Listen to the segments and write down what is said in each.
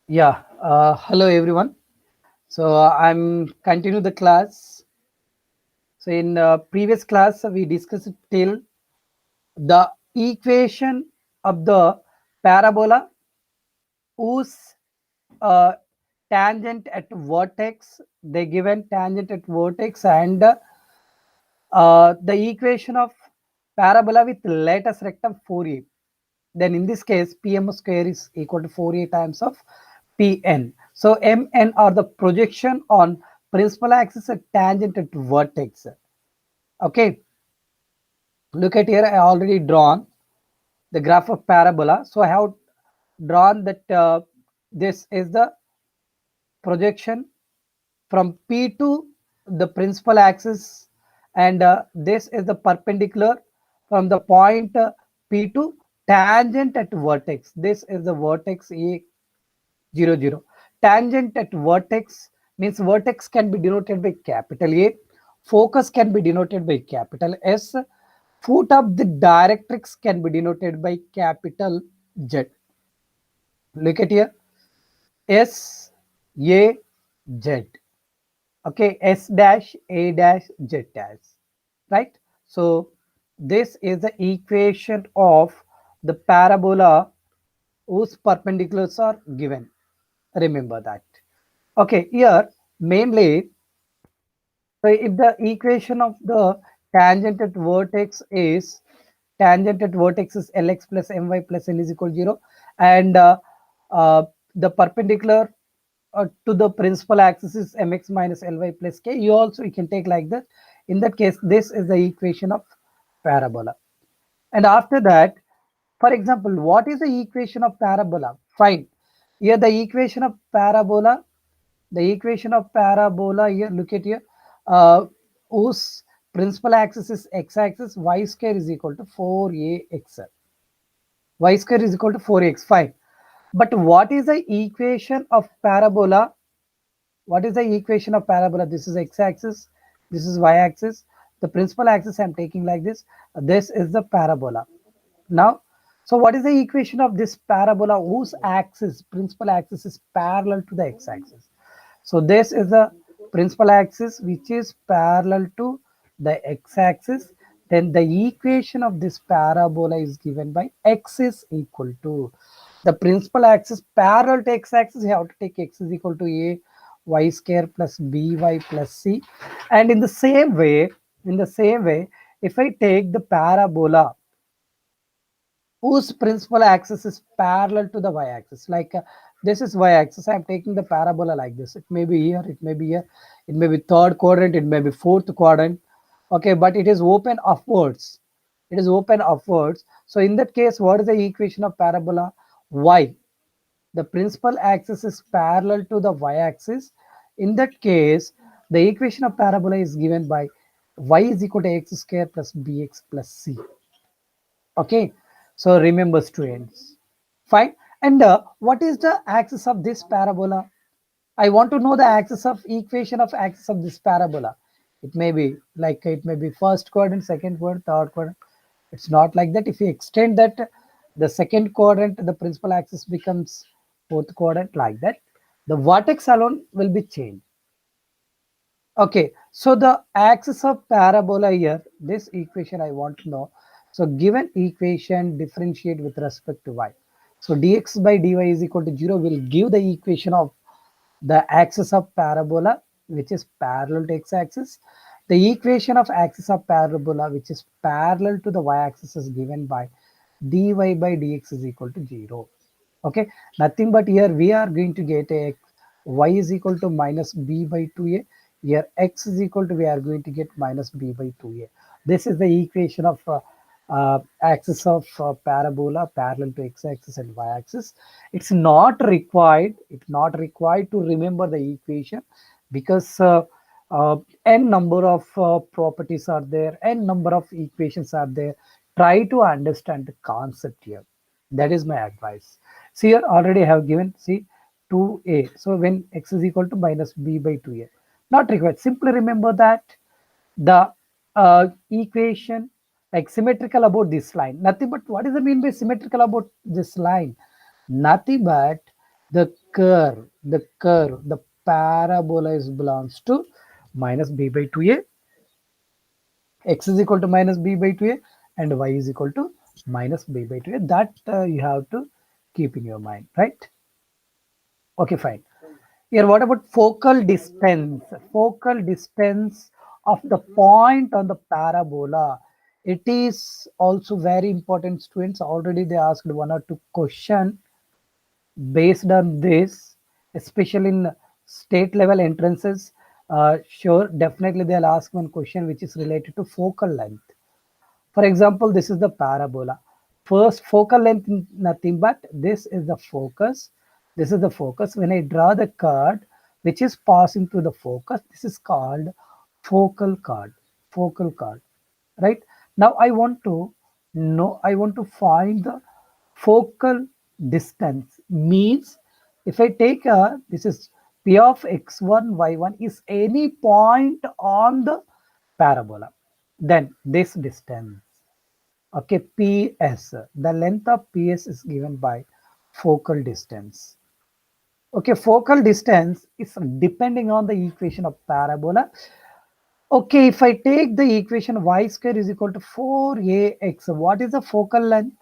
Yeah, hello everyone. I'm continue the class. So in previous class we discussed till the equation of the parabola whose uh, tangent at vertex they given tangent at vertex and the equation of parabola with lattice rectum 4a. Then in this case pm square is equal to 4a times of pn. So mn are the projection on principal axis at tangent at vertex. Okay, look at here, I already drawn the graph of parabola. So I have drawn that this is the projection from P to the principal axis, and this is the perpendicular from the point P to tangent at vertex. This is the vertex A 0 0. Tangent at vertex means vertex can be denoted by capital A, focus can be denoted by capital S, foot of the directrix can be denoted by capital Z. Look at here, S A Z. Okay, S dash A dash Z dash, right? So this is the equation of the parabola whose perpendiculars are given. Remember that. Okay, here mainly, so if the equation of the tangent at vertex is Lx plus My plus N is equal to 0, and the perpendicular to the principal axis is Mx minus Ly plus K. You can take like that. In that case, this is the equation of parabola. And after that, for example, what is the equation of parabola? Fine. Here the equation of parabola here, look at here, whose principal axis is x-axis, y square is equal to 4ax. Y square is equal to 4x, fine. But what is the equation of parabola? What is the equation of parabola? This is x-axis, this is y-axis. The principal axis I'm taking like this. This is the parabola. Now, so what is the equation of this parabola whose axis, principal axis is parallel to the x-axis? So this is the principal axis which is parallel to the x-axis. Then the equation of this parabola is given by x is equal to the principal axis parallel to x-axis. You have to take x is equal to a y square plus by plus c. And in the same way, if I take the parabola whose principal axis is parallel to the y-axis. Like this is y-axis. I'm taking the parabola like this. It may be here, it may be here, it may be third quadrant, it may be fourth quadrant. Okay, but it is open upwards. It is open upwards. So in that case, what is the equation of parabola? Y. The principal axis is parallel to the y-axis. In that case, the equation of parabola is given by y is equal to x square plus bx plus c. Okay, so remember students, fine. And what is the axis of this parabola? I want to know the axis of equation of axis of this parabola. It may be first quadrant, second quadrant, third quadrant. It's not like that. If you extend that, the second quadrant, the principal axis becomes fourth quadrant, like that. The vertex alone will be changed. Okay, so the axis of parabola here, this equation I want to know. So given equation, differentiate with respect to y. So dx by dy is equal to 0 will give the equation of the axis of parabola, which is parallel to x-axis. The equation of axis of parabola, which is parallel to the y-axis, is given by dy by dx is equal to 0. Okay, nothing but here we are going to get a y is equal to minus b by 2a. Here x is equal to, we are going to get minus b by 2a. This is the equation of axis of parabola parallel to x-axis and y-axis. It's not required to remember the equation, because n number of properties are there, n number of equations are there. Try to understand the concept here. That is my advice. See, here already I have given, see, 2a. So when x is equal to minus b by 2a, not required. Simply remember that the equation, like symmetrical about this line. Nothing but, what is the mean by symmetrical about this line? Nothing but the parabola is belongs to minus b by 2a, x is equal to minus b by 2a, and y is equal to minus b by 2a. That you have to keep in your mind, right? Okay, fine. Here, what about focal distance? Focal distance of the point on the parabola. It is also very important, students. Already they asked one or two questions based on this, especially in state level entrances. Sure, definitely they'll ask one question which is related to focal length. For example, this is the parabola. First focal length nothing but this is the focus. This is the focus. When I draw the chord which is passing through the focus, this is called focal chord. Focal chord. Right? Now I want to know, I want to find the focal distance. Means if I take a, this is P of x1, y1 is any point on the parabola. Then this distance, okay, PS, the length of PS is given by focal distance. Okay, focal distance is depending on the equation of parabola. Okay, if I take the equation y square is equal to 4ax, what is the focal length?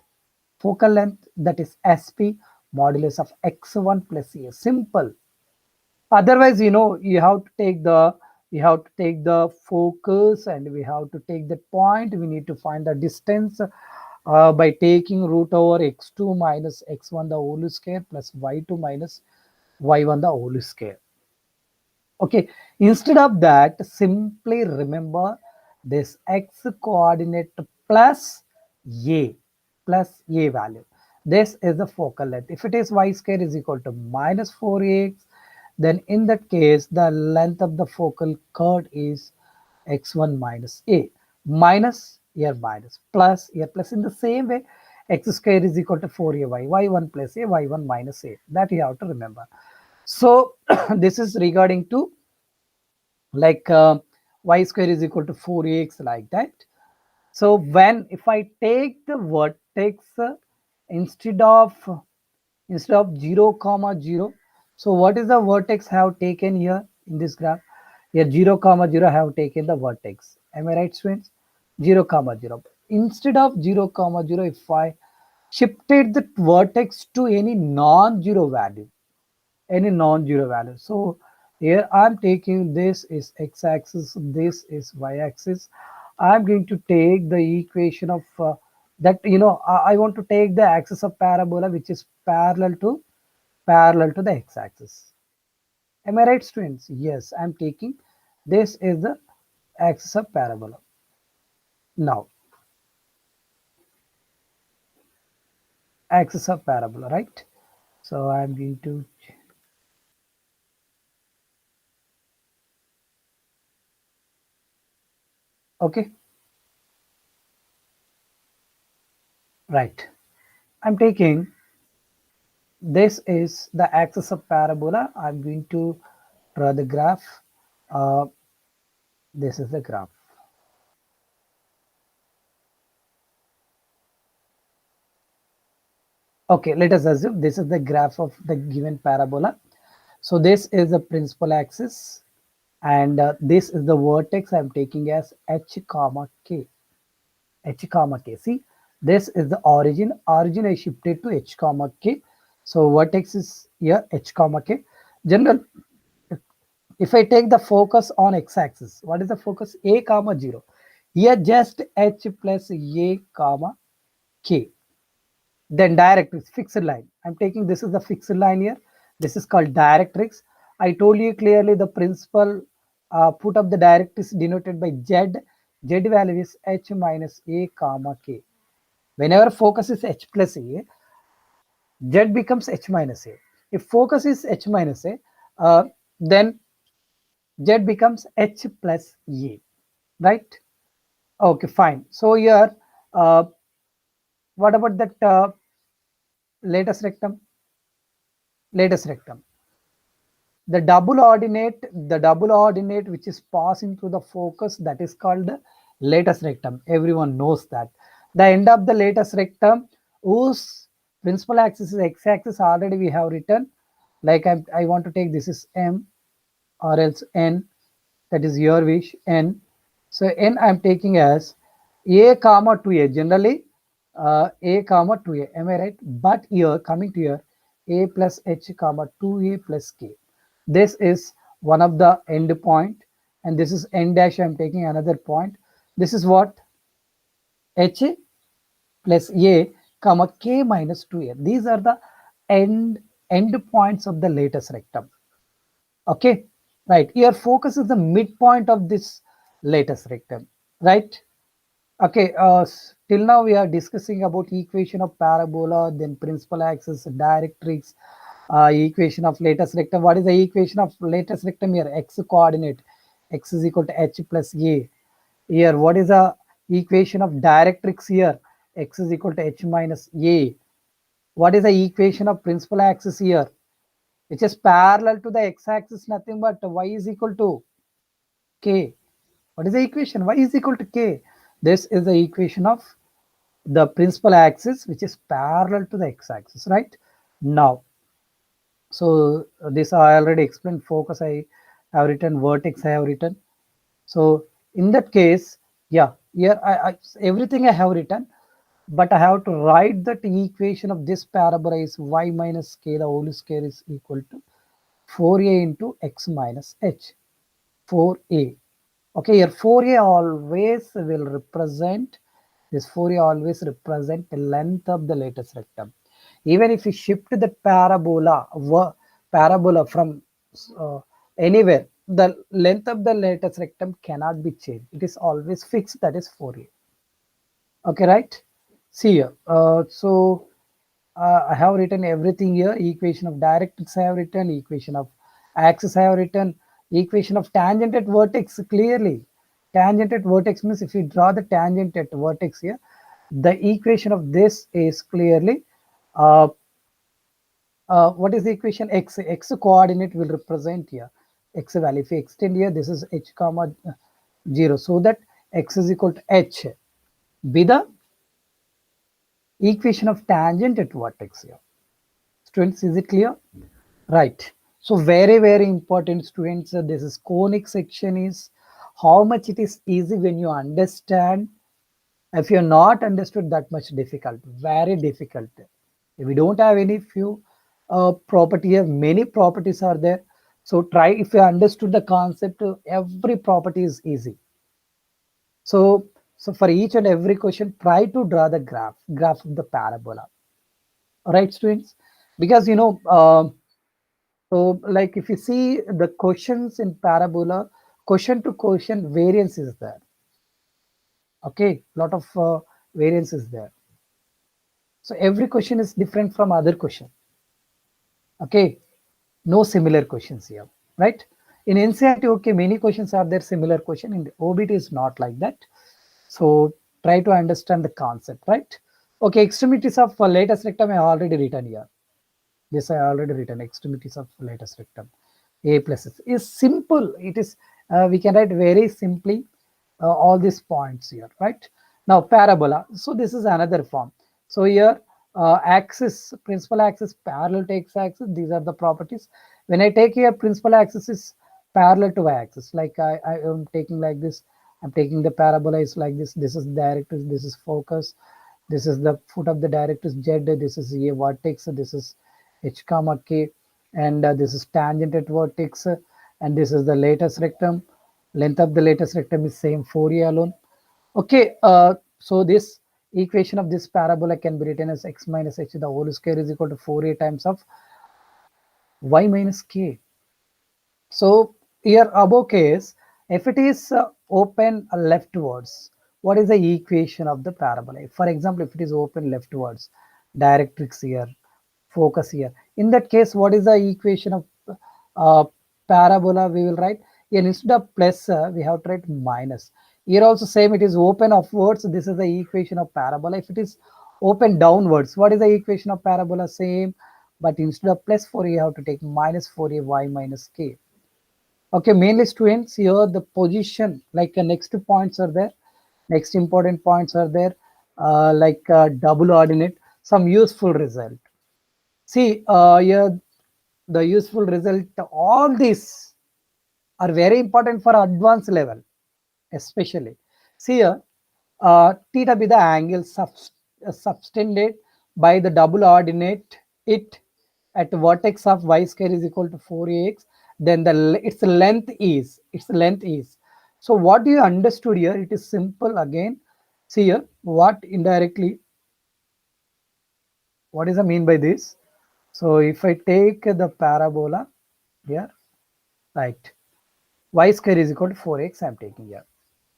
Focal length, that is SP modulus of x1 plus a. Simple. Otherwise, you have to take the focus, and we have to take the point. We need to find the distance by taking root over x2 minus x1 the whole square plus y2 minus y1 the whole square. Okay, instead of that, simply remember this x coordinate a plus a value. This is the focal length. If it is y square is equal to minus 4x, then in that case, the length of the focal chord is x1 minus a, minus here minus plus here plus. In the same way, x square is equal to 4ay, y1 plus a, y1 minus a. That you have to remember. So this is regarding to like y square is equal to 4x, like that. So when if I take the vertex instead of 0 comma 0, so what is the vertex have taken here in this graph? Here 0 comma 0 have taken the vertex. Am I right, students? 0 comma 0. Instead of 0 comma 0, if I shifted the vertex to any non-zero value, so here I'm taking this is x-axis, this is y-axis. I'm going to take the equation of that, I want to take the axis of parabola which is parallel to the x-axis. Am I right, students? Yes, I'm taking this is the axis of parabola. Now axis of parabola, right? So I'm going to, okay, right, I'm taking this is the axis of parabola. I'm going to draw the graph. This is the graph. Okay, let us assume this is the graph of the given parabola. So this is the principal axis, and this is the vertex I'm taking as h comma k. H comma k. See, this is the origin. Origin I shifted to h comma k. So vertex is here h comma k. General, if I take the focus on x-axis, what is the focus? A comma 0. Here just h plus a comma k. Then directrix, fixed line. I'm taking this is the fixed line here. This is called directrix. I told you clearly the principal put of the directrix denoted by z. Z value is h minus a comma k. Whenever focus is h plus a, z becomes h minus a. If focus is h minus a, then z becomes h plus a, right? Okay, fine. So here, what about that latest rectum? Latest rectum. The double ordinate which is passing through the focus, that is called the latest rectum. Everyone knows that. The end of the latest rectum, whose principal axis is x-axis, already we have written. Like I want to take this is m or else n, that is your wish, n. So n I'm taking as a comma 2a, generally a comma 2a, am I right? But here coming to here, a plus h comma 2a plus k. This is one of the end point, and this is n dash. I'm taking another point. This is what h plus a comma k minus 2a. These are the end points of the lattice rectum. Okay, right. Your focus is the midpoint of this lattice rectum, right? Okay, till now we are discussing about equation of parabola, then principal axis, directrix, equation of lattice rectum. What is the equation of lattice rectum here? X coordinate, x is equal to h plus a. Here, what is the equation of directrix here? X is equal to h minus a. What is the equation of principal axis here? Which is parallel to the x-axis, nothing but y is equal to k. What is the equation? Y is equal to k. This is the equation of the principal axis, which is parallel to the x-axis, right? Now, so this I already explained. Focus I have written, vertex I have written. So in that case, yeah, here everything I have written, but I have to write that equation of this parabola is y minus k, the whole square is equal to 4a into x minus h. 4a. Okay, here 4a always will represent, this 4a always represent the length of the lattice rectum. Even if we shift the parabola from anywhere, the length of the lattice rectum cannot be changed. It is always fixed, that is 4a. Okay, right? See here. I have written everything here. Equation of directrix I have written, equation of axis I have written, equation of tangent at vertex clearly. Tangent at vertex means if you draw the tangent at vertex here, the equation of this is clearly what is the equation? X coordinate will represent here x value. If you extend here, this is h comma 0, so that x is equal to h be the equation of tangent at vertex here. Students, is it clear? Right. So very, very important, students. This is conic section is how much it is easy when you understand. If you're not understood, that much difficult, very difficult. If we don't have any few property here, many properties are there. So try, if you understood the concept, every property is easy. So for each and every question, try to draw the graph of the parabola. All right, students, because so like if you see the questions in parabola, question to question variance is there. Okay, lot of variance is there. So every question is different from other question. Okay, no similar questions here, right? In NCERT, okay, many questions are there, similar question. In the OBT is not like that. So try to understand the concept, right? Okay, extremities of lattice rectum I already written here. This I already written, extremities of lattice rectum. A plus S is simple. It is, we can write very simply all these points here, right? Now parabola. So this is another form. So here axis, principal axis parallel to x-axis. These are the properties. When I take here principal axis is parallel to y-axis. Like I am taking like this. I'm taking the parabola is like this. This is directrix. This is focus. This is the foot of the directrix z. This is a vertex. This is h comma k, and this is tangent at vertex, and this is the lattice rectum. Length of the lattice rectum is same 4a alone. Okay, so this equation of this parabola can be written as x minus h the whole square is equal to 4a times of y minus k. So here above case, if it is open leftwards, what is the equation of the parabola? For example, if it is open leftwards, directrix here, focus here. In that case, what is the equation of uh, parabola? We will write here instead of plus, we have to write minus. Here also same, it is open upwards. This is the equation of parabola. If it is open downwards, what is the equation of parabola? Same, but instead of plus 4, you have to take minus 4a y minus k. Okay, mainly students here the position, like next points are there, next important points are there, like double ordinate, some useful result. See here the useful result, all these are very important for advanced level, especially. See here, theta be the angle subtended by the double ordinate it at vertex of y square is equal to 4ax. Then its length is. So what do you understood here? It is simple again. See here, what indirectly, what is the mean by this? So if I take the parabola here, right, y square is equal to 4x I'm taking here.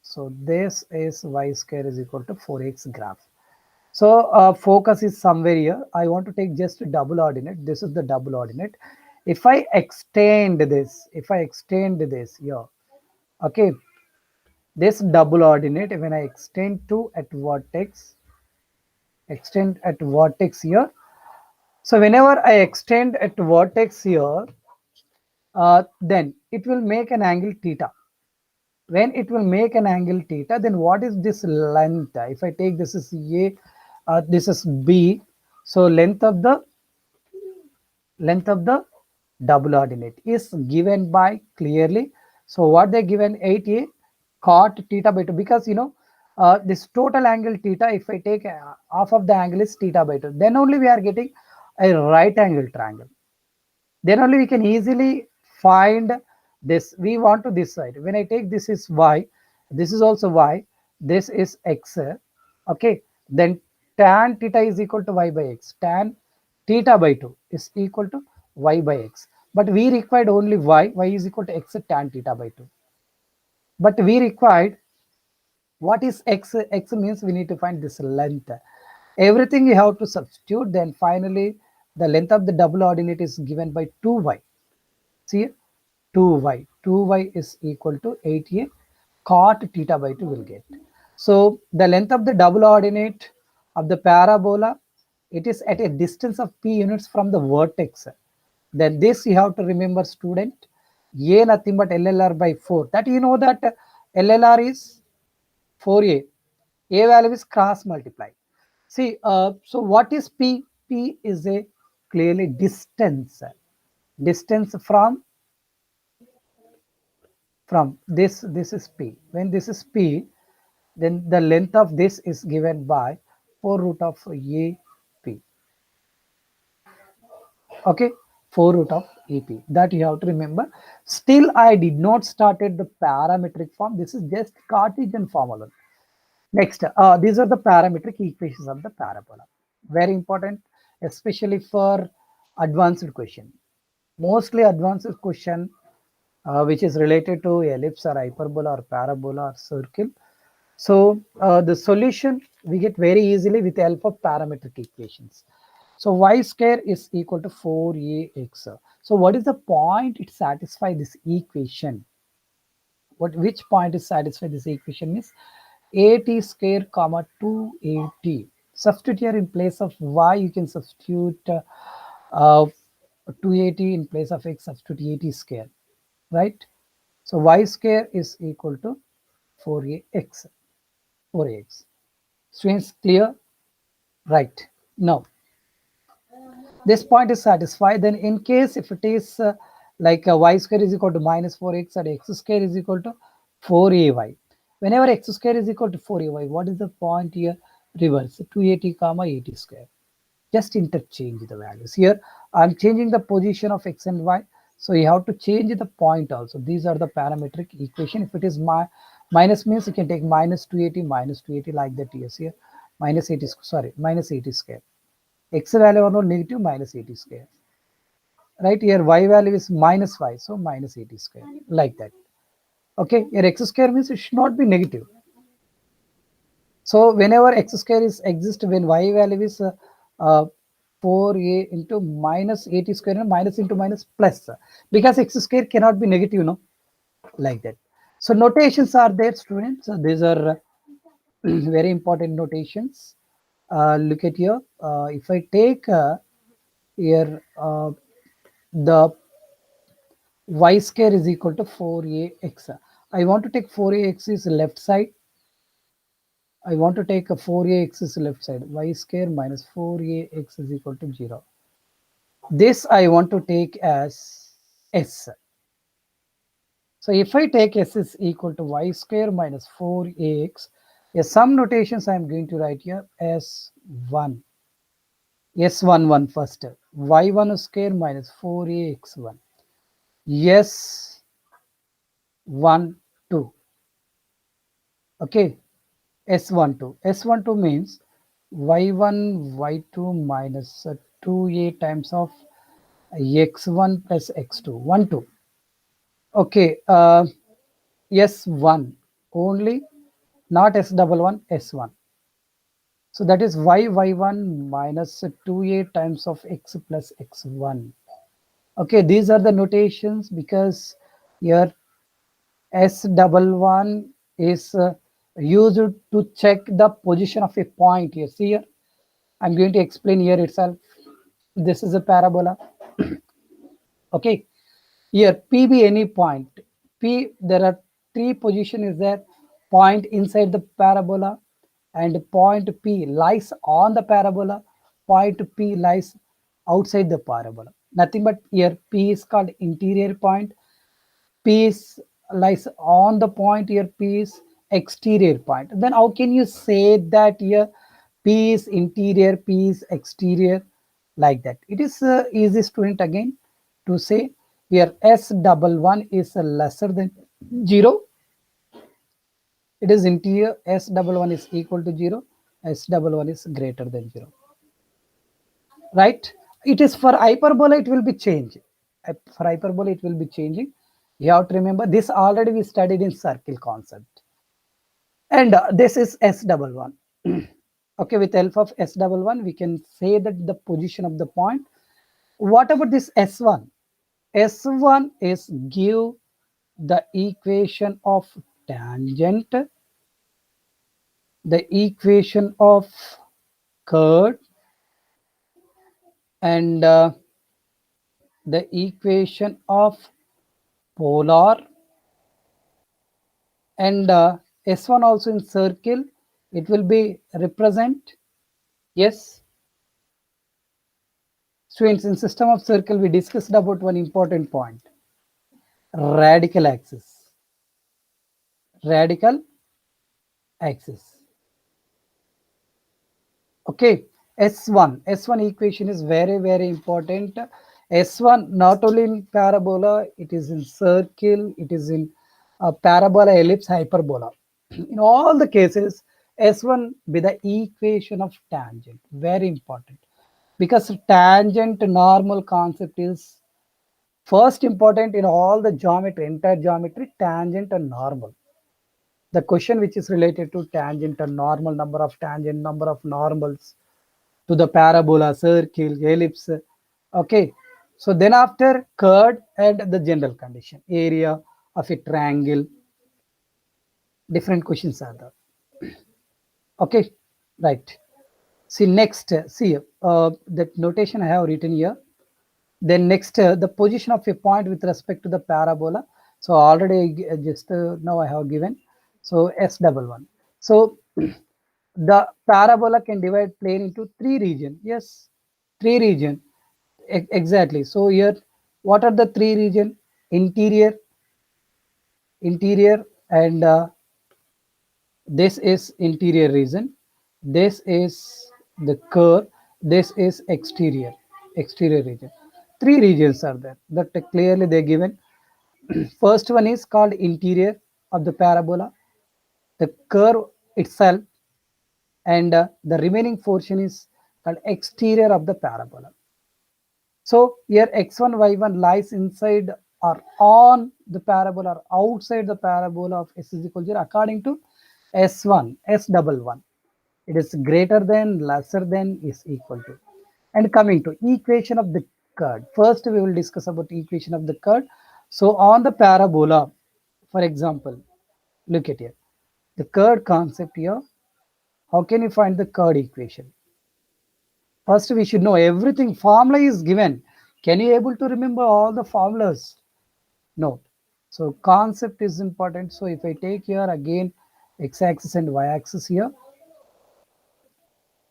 So this is y square is equal to 4x graph. So focus is somewhere here. I want to take just a double ordinate. This is the double ordinate. If I extend this here, okay, this double ordinate, when I extend to at vertex, here. So whenever I extend at vertex here, then it will make an angle theta. When it will make an angle theta, then what is this length? If I take this is A, this is B, so length of the double ordinate is given by clearly. So what they given 8a cot theta by 2, because this total angle theta, if I take half of the angle is theta by 2, then only we are getting a right angle triangle. Then only we can easily find this. We want to this side. When I take this is y, this is also y, this is x. Okay, then tan theta is equal to y by x. Tan theta by 2 is equal to y by x. But we required only y is equal to x tan theta by 2. But we required, what is x? X means we need to find this length. Everything you have to substitute. Then finally, the length of the double ordinate is given by 2y. See, 2y. 2y is equal to 8a cot theta by 2 will get. So the length of the double ordinate of the parabola, it is at a distance of p units from the vertex. Then this you have to remember, student, a nothing but LLR by 4. That you know that LLR is 4a. A value is cross multiplied. See, so what is p? P is a clearly distance. Distance from this is p. When this is p, then the length of this is given by 4 root of a p. Okay, 4 root of ep. That you have to remember. Still, I did not started the parametric form. This is just Cartesian form alone. Next, these are the parametric equations of the parabola. Very important, especially for advanced question. Mostly advanced question which is related to ellipse or hyperbola or parabola or circle. So the solution we get very easily with the help of parametric equations. So y square is equal to 4ax. So what is the point it satisfies this equation? Which point is satisfied this equation is at square comma 2at. Substitute here in place of y, you can substitute 2at in place of x, substitute at square, right? So y square is equal to 4ax. 4ax. Students, clear? Right. Now, this point is satisfied. Then in case if it is like y square is equal to minus 4x and x square is equal to 4ay. Whenever x square is equal to 4ay, what is the point here? Reverse 2at comma 80 square. Just interchange the values. Here I'm changing the position of x and y. So you have to change the point also. These are the parametric equation. If it is minus means you can take minus 280 like that. Yes, here minus 80, sorry, minus 80 square. X value or no negative minus 80 square. Right, here y value is minus y, so minus 80 square, like that. Okay, here x square means it should not be negative. So whenever x square is exist when y value is 4a into minus 80 square and minus into minus plus, because x square cannot be negative, no, like that. So notations are there, students. So these are very important notations. Look at here. If I take here the y square is equal to 4ax. I want to take 4ax is left side. I want to take a 4ax is left side. Y square minus 4ax is equal to 0. This I want to take as S. So if I take S is equal to y square minus 4ax, yes, some notations I am going to write here S1. S11 first. Y1 square minus 4ax1. S12. Okay. S12. S12 means y1, y2 minus 2a times of x1 plus x2. 1, 2. Okay. S1 only, not S11, S1. So that is y1 minus 2a times of x plus x1. Okay, these are the notations because here S11 is used to check the position of a point here. See here, I'm going to explain here itself. This is a parabola. Okay, here P be any point. P, there are three position is there. Point inside the parabola and point P lies on the parabola. Point P lies outside the parabola. Nothing but here P is called interior point. P is lies on the point, here P is exterior point. Then how can you say that here P is interior, P is exterior, like that? It is easy, student, again to say here S11 is lesser than 0. It is interior. S11 is equal to 0. S11 is greater than 0. Right? It is for hyperbola, it will be changed. For hyperbola, it will be changing. You have to remember this already we studied in circle concept. And this is S11. Okay, with help of S11, we can say that the position of the point. What about this S1? S1 is give the equation of tangent, the equation of curve, and the equation of polar, and S1 also in circle, it will be represent. Yes, students, in system of circle we discussed about one important point, radical axis. Radical axis. Okay, S1 equation is very important. S1 not only in parabola, it is in circle, it is in parabola, ellipse, hyperbola. In all the cases, S1 be the equation of tangent. Very important, because tangent normal concept is first important in all the geometry, entire geometry, tangent and normal. The question which is related to tangent and normal, number of tangent, number of normals to the parabola, circle, ellipse. Okay, so then after curve and the general condition, area of a triangle, different questions are there. Okay, right. See next, see that notation I have written here. Then next, the position of a point with respect to the parabola. So already just now I have given. So S11. So the parabola can divide plane into three region. Yes, three region. Exactly. So here, what are the three region? Interior, interior, and this is interior region. This is the curve. This is exterior, exterior region. Three regions are there that clearly they given. First one is called interior of the parabola, the curve itself, and the remaining portion is called exterior of the parabola. So here x1, y1 lies inside or on the parabola or outside the parabola of s is equal to 0 according to S1, S11. It is greater than, lesser than, is equal to. And coming to equation of the curve. First we will discuss about equation of the curve. So on the parabola, for example, look at here. The curve concept here, how can you find the curve equation? First, we should know everything. Formula is given. Can you able to remember all the formulas? No. So concept is important. So if I take here again x-axis and y-axis here.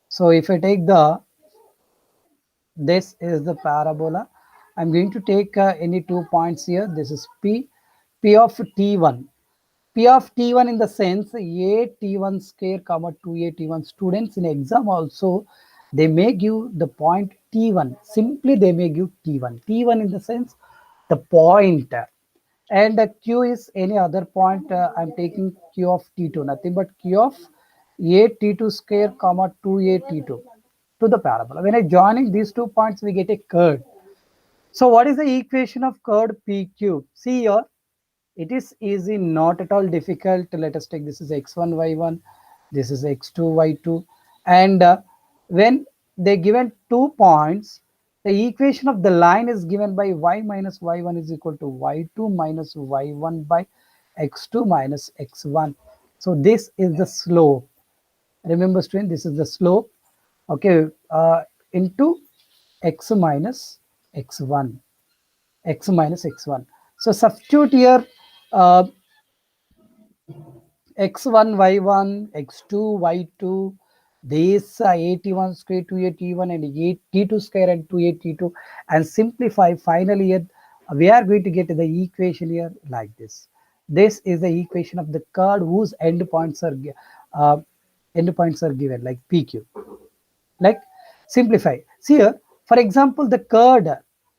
So if I take the This is the parabola. I'm going to take any 2 points here. This is P of T1. P of T1 in the sense A T1 square comma 2A T1. Students in exam also, they may give the point T1. Simply they may give T1. T1 in the sense the point. And Q is any other point. I'm taking Q of T2. Nothing but Q of A T2 square comma 2A T2 to the parabola. When I joining these 2 points, we get a curve. So what is the equation of curve PQ? See here, it is easy, not at all difficult. Let us take this is x1, y1, this is x2, y2. And when they given 2 points, the equation of the line is given by y minus y1 is equal to y2 minus y1 by x2 minus x1. So this is the slope. Remember, student, this is the slope. Okay, into x minus x1, x minus x1. So substitute here uh, x1, y1, x2, y2, this 81 square 281 and 8t2 square and 282 and simplify. Finally, here we are going to get the equation here like this. This is the equation of the curve whose uh, endpoints are given like PQ. Like simplify. See here, for example, the curve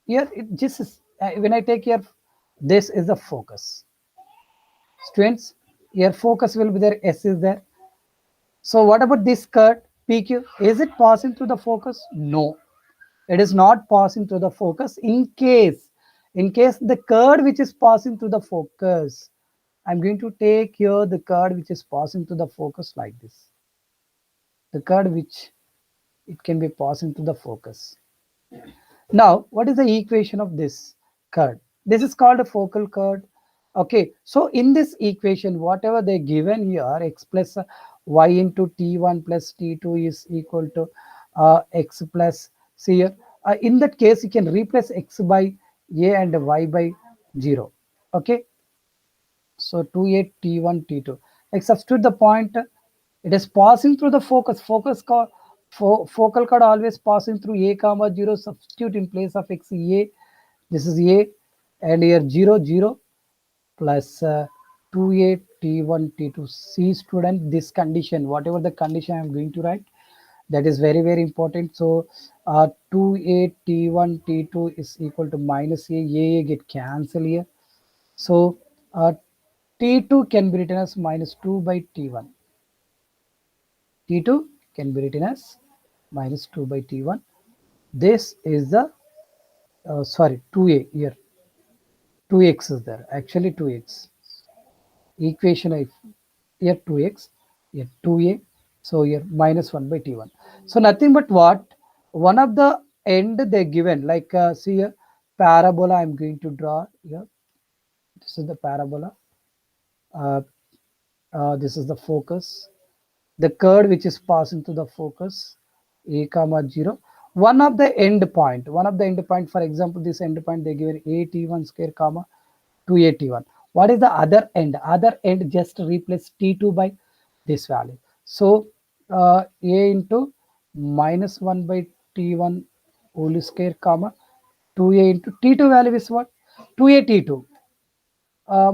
here it just is, when I take here, this is the focus. Students, your focus will be there, S is there. So what about this curve PQ? Is it passing through the focus? No, it is not passing through the focus. In case the curve which is passing through the focus, I'm going to take here the curve which is passing through the focus like this. The curve which it can be passing through the focus. Now, what is the equation of this curve? This is called a focal curve. Okay, so in this equation, whatever they given here, x plus y into t1 plus t2 is equal to x plus c here. In that case, you can replace x by a and y by 0. Okay, so 2a t1 t2. Like substitute the point, it is passing through the focus. Focal chord always passing through a comma 0. Substitute in place of x a. This is a, and here 0 0 plus 2a t1 t2. See student, this condition, whatever the condition I am going to write, that is very very important. So 2a t1 t2 is equal to minus a get cancel here. So T2 can be written as minus 2 by T1. T2 can be written as minus 2 by T1. This is the, sorry, 2a here. 2x is there. Actually 2x. Equation of here 2x, here 2a. So here minus 1 by T1. So nothing but what? One of the end they given, like see here, parabola I'm going to draw here. This is the parabola. Uh, this is the focus. The curve which is passing to the focus, a comma 0. One of the end point, for example, this end point they given a t1 square comma 2a t1. What is the other end? Other end just replace t2 by this value. So a into minus 1 by t1 whole square comma 2a into t2 value is what? 2a t2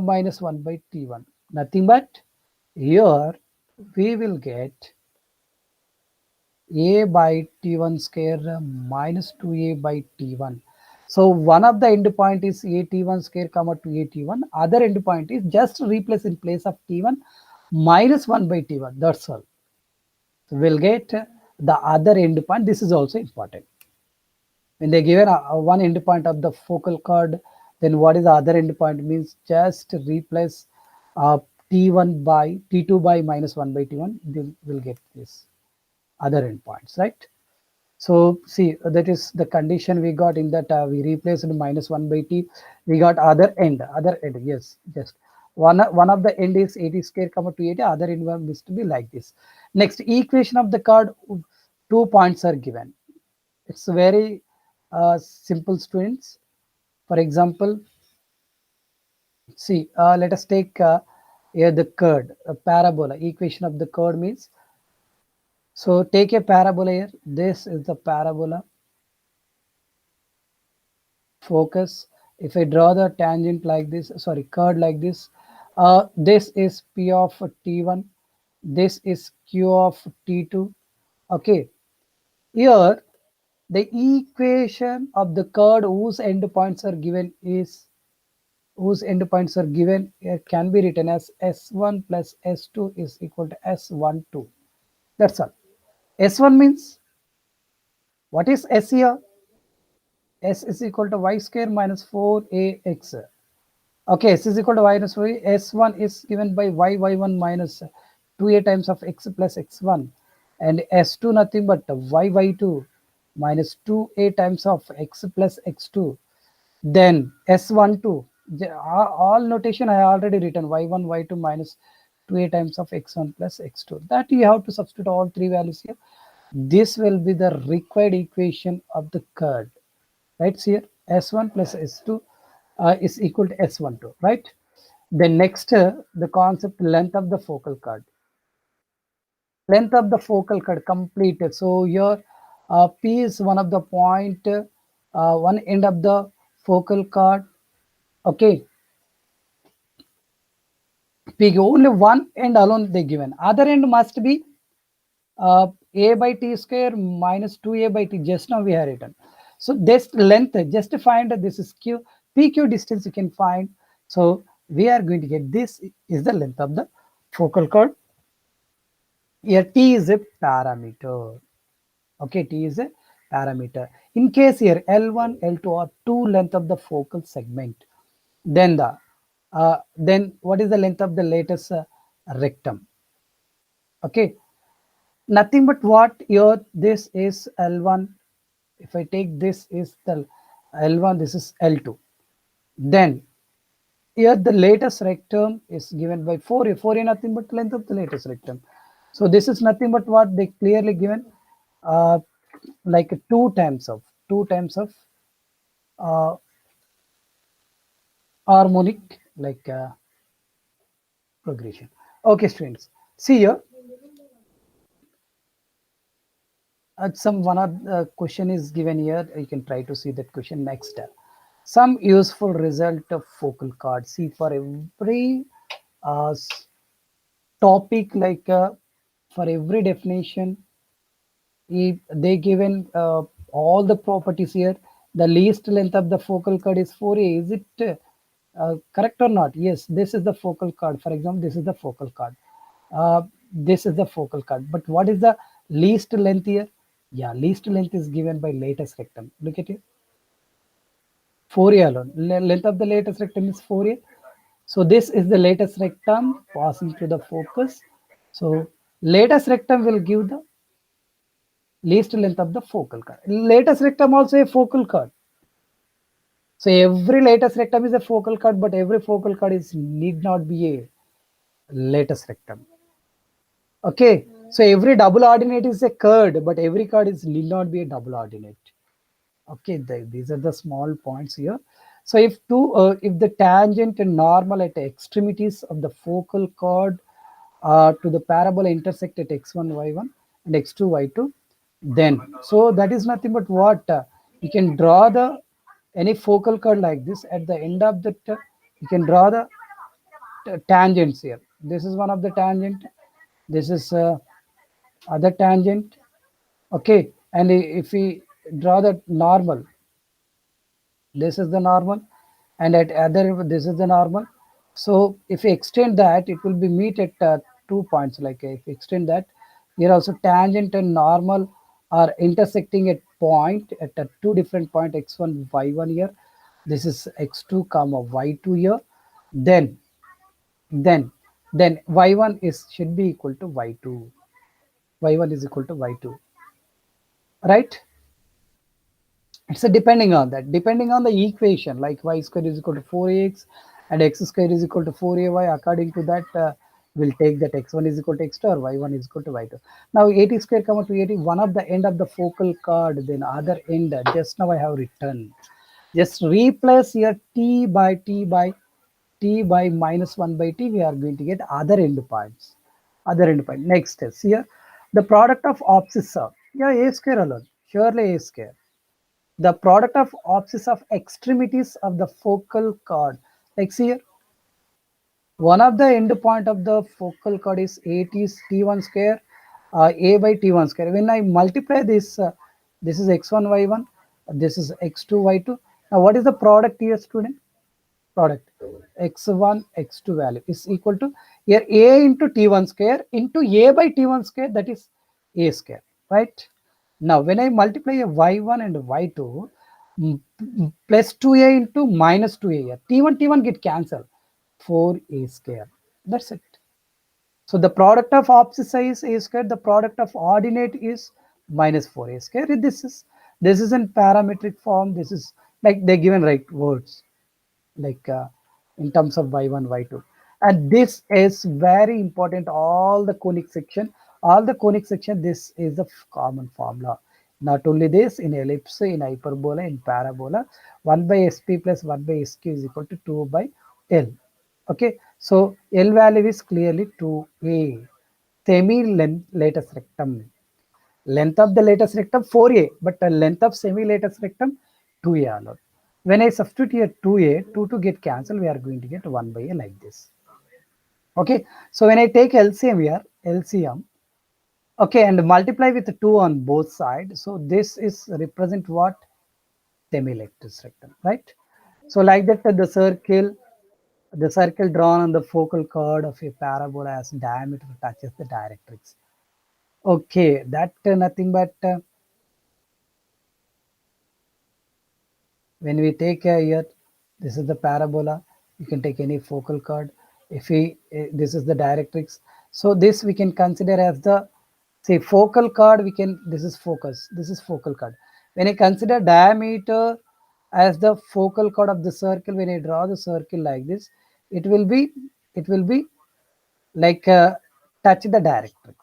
minus 1 by t1. Nothing but here we will get a by t1 square minus 2a by t1. So one of the endpoint is a t1 square comma 2a t1. Other endpoint is just replace in place of t1 minus 1 by t1. That's all. So we'll get the other endpoint. This is also important. When they given one endpoint of the focal chord, then what is the other endpoint? Means just replace t1 by t2 by minus 1 by t1. We'll get this other endpoints, right? So see, that is the condition we got in that we replaced minus 1 by t. We got other end, yes, just one of the end is 80 square comma 280, other end one is to be like this. Next equation of the chord, 2 points are given. It's very simple, students. For example, see, let us take here the chord, a parabola. Equation of the chord means, so take a parabola here. This is the parabola. focus. If I draw the tangent like this, sorry, curve like this, this is P of T1, this is Q of T2. Okay, here the equation of the curve whose endpoints are given is it can be written as S1 plus S2 is equal to S12. That's all. S1 means, what is S here? S is equal to y square minus 4ax. Okay, S is equal to y minus 4. S1 is given by y1 minus 2a times of x plus x1. And S2 nothing but y2 minus 2a times of x plus x2. Then S12, all notation I already written, y1, y2 minus 2a times of x1 plus x2. That you have to substitute all three values here. This will be the required equation of the curve. Right here, S1 plus S2 is equal to S12, right? Then next, the concept length of the focal chord. Length of the focal chord completed. So here, P is one of the point, one end of the focal chord. Okay, P only one end alone they given. Other end must be a by t square minus 2a by t. Just now we have written. So this length, just to find this is q, pq distance you can find. So we are going to get this is the length of the focal chord. Here t is a parameter. Okay, t is a parameter. In case here L1, L2 are two length of the focal segment, then then what is the length of the latest rectum? Okay, nothing but what here, this is L1. If I take this is the L1, this is L2. Then here the latest rectum is given by 4a. 4a nothing but length of the latest rectum. So this is nothing but what they clearly given, like two times of uh, harmonic, like progression. Okay, students. See here, some one of the question is given here. You can try to see that question next. Some useful result of focal chord. See, for every uh, topic, like for every definition, if they given all the properties here. The least length of the focal chord is 4a. Is it correct or not? Yes, this is the focal chord. For example, this is the focal chord. This is the focal chord. But what is the least length here? Yeah, least length is given by latest rectum. Look at it. 4a alone. Length of the latest rectum is 4a. So this is the latest rectum passing to the focus. So latest rectum will give the least length of the focal chord. Latest rectum also a focal chord. So every latest rectum is a focal chord, but every focal chord is need not be a latest rectum. Okay, so every double ordinate is a chord, but every chord is need not be a double ordinate. Okay, these are the small points here. So if the tangent and normal at the extremities of the focal chord to the parabola intersect at x1 y1 and x2 y2, then so that is nothing but what you can draw the any focal chord like this. At the end of the you can draw the tangents here. This is one of the tangent, this is other tangent. Okay, and if we draw the normal, this is the normal, and at other this is the normal. So if we extend that, it will be meet at 2 points. Like if we extend that, here also tangent and normal are intersecting at point at two different point, x1 y1 here. This is x2 comma y2 here. Then then then y1 is should be equal to y2. Y1 is equal to y2, right? It's a depending on that, depending on the equation, like y square is equal to 4x and x square is equal to 4ay. According to that, we'll take that x1 is equal to x2 or y1 is equal to y2. Now 80 square comma 280, one of the end of the focal chord, then other end, just now I have written. Just replace here t by minus 1 by t. We are going to get other end points. Other end point. Next is here the product of opposites are, yeah, a square alone, surely a square. the product of opposites of extremities of the focal chord. Like see here, one of the end point of the focal chord is 8 is t1 square, a by t1 square. When I multiply this, this is x1 y1, this is x2 y2. Now what is the product here, student? Product x1 x2 value is equal to here a into t1 square into a by t1 square, that is a square, right? Now when I multiply a y1 and y2, plus 2a into minus 2a here, t1 get cancelled, 4a square, that's it. So the product of opposite side is a square, the product of ordinate is minus 4a square. This is in parametric form, this is like they given right words, like in terms of y1 y2, and this is very important. All the conic section, this is the common formula. Not only this, in ellipse, in hyperbola, in parabola, 1 by sp plus 1 by sq is equal to 2 by l. Okay, so l value is clearly 2a. Semi latus rectum, length of the latus rectum 4a, but the length of semi latus rectum 2a alone. When I substitute here 2a, 2 to get cancelled, we are going to get 1 by a like this. Okay, so when I take LCM here, LCM, okay, and multiply with 2 on both sides, so this is represent what? Semi latus rectum, right? So like that, the circle drawn on the focal chord of a parabola as diameter touches the directrix. Okay, that nothing but when we take here, this is the parabola, you can take any focal chord. If we this is the directrix, so this we can consider as the, say, focal chord. We can, this is focus, this is focal chord. When I consider diameter as the focal chord of the circle, when I draw the circle like this, it will be like touch the directrix.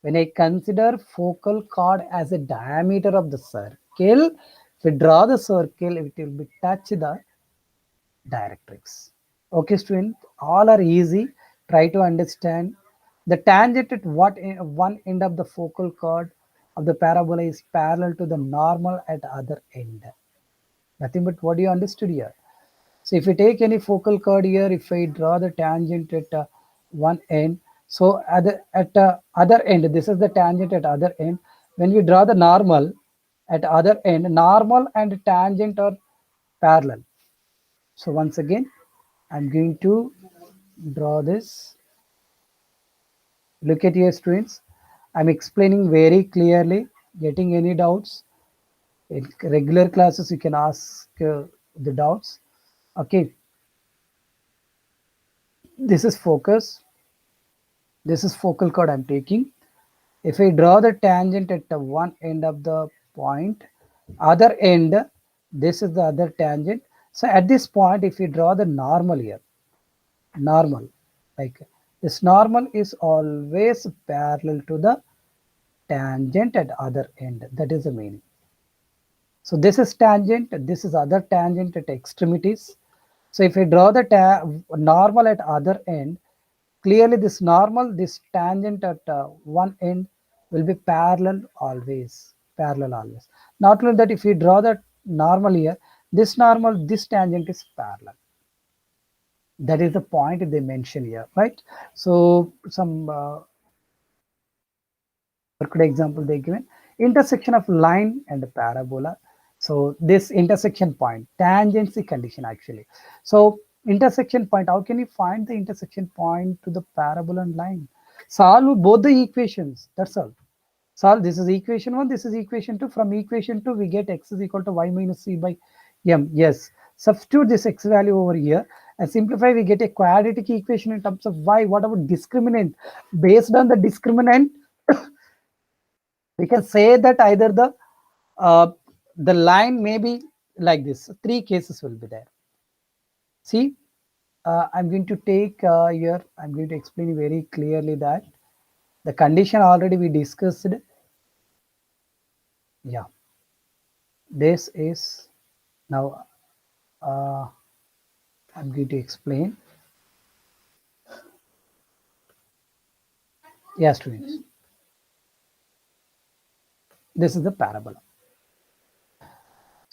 When I consider focal chord as a diameter of the circle, if we draw the circle, it will be touch the directrix. Okay, student, all are easy. Try to understand. The tangent at one end of the focal chord of the parabola is parallel to the normal at other end. Nothing but what you understood here. So if you take any focal chord here, if I draw the tangent at one end, so at other end, this is the tangent at other end. When we draw the normal at other end, normal and tangent are parallel. So once again, I'm going to draw this. Look at here, students. I'm explaining very clearly. Getting any doubts? In regular classes, you can ask the doubts. Okay. This is focus. This is focal chord I'm taking. If I draw the tangent at the one end of the point, other end, this is the other tangent. So at this point, if you draw the normal here, normal, like this normal is always parallel to the tangent at other end. That is the meaning. So this is tangent, this is other tangent at extremities. So if I draw the normal at other end, clearly this normal, this tangent at one end will be parallel always, parallel always. Not only that, if you draw the normal here, this normal, this tangent is parallel. That is the point they mention here, right? So some worked example they given, intersection of line and parabola. So this intersection point, tangency condition actually. So intersection point, how can you find the intersection point to the parabola and line? Solve both the equations, that's all. Solve, this is equation 1, this is equation 2. From equation 2 we get x is equal to y minus c by m. Yes, substitute this x value over here and simplify, we get a quadratic equation in terms of y. What about discriminant? Based on the discriminant, we can say that either the line may be like this. Three cases will be there. See, I'm going to take here, I'm going to explain very clearly that the condition already we discussed. Yeah, this is now I'm going to explain. Yeah, students, this is the parabola.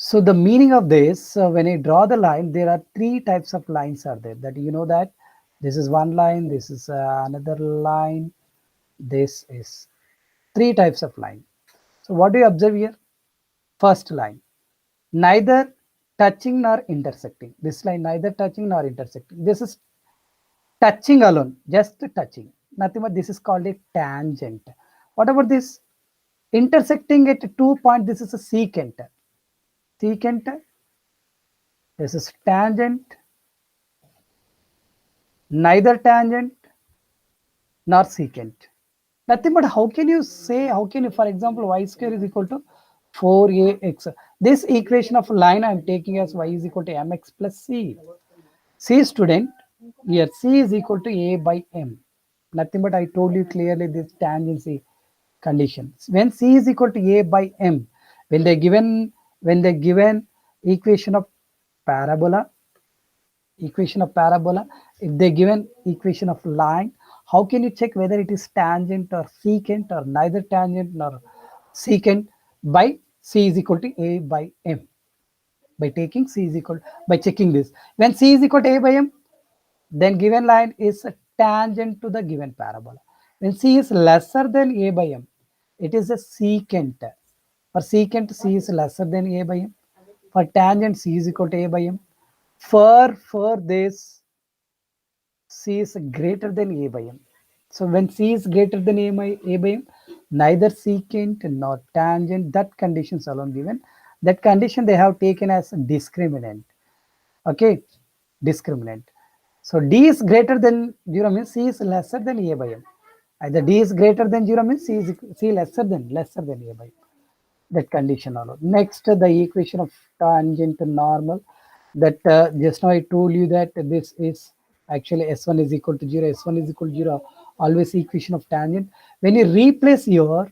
So the meaning of this, when I draw the line, there are three types of lines are there. That you know that this is one line, this is another line, this is three types of line. So what do you observe here? First line, neither touching nor intersecting. This line neither touching nor intersecting. This is touching alone, just touching. Nothing but this is called a tangent. What about this? Intersecting at 2 point, this is a secant. Secant, this is tangent, neither tangent nor secant. Nothing but how can you say, how can you, for example, y square is equal to 4ax. This equation of line I am taking as y is equal to mx plus c. C student, here c is equal to a by m. Nothing but I told you clearly this tangency condition. When c is equal to a by m, when they given equation of parabola, if they given equation of line, how can you check whether it is tangent or secant or neither tangent nor secant? By c is equal to a by m, by taking c is equal, by checking this. When c is equal to a by m, then given line is a tangent to the given parabola. When c is lesser than a by m, it is a secant. For secant, c is lesser than a by m. For tangent, c is equal to a by m. For this, c is greater than a by m. So when c is greater than a by m, neither secant nor tangent, that conditions alone given. That condition they have taken as discriminant. Okay, discriminant. So d is greater than 0 means c is lesser than a by m. Either d is greater than 0 means c lesser than a by m. That condition alone. Next, the equation of tangent to normal. That just now I told you that this is actually s1 is equal to 0, s1 is equal to 0, always equation of tangent. When you replace x1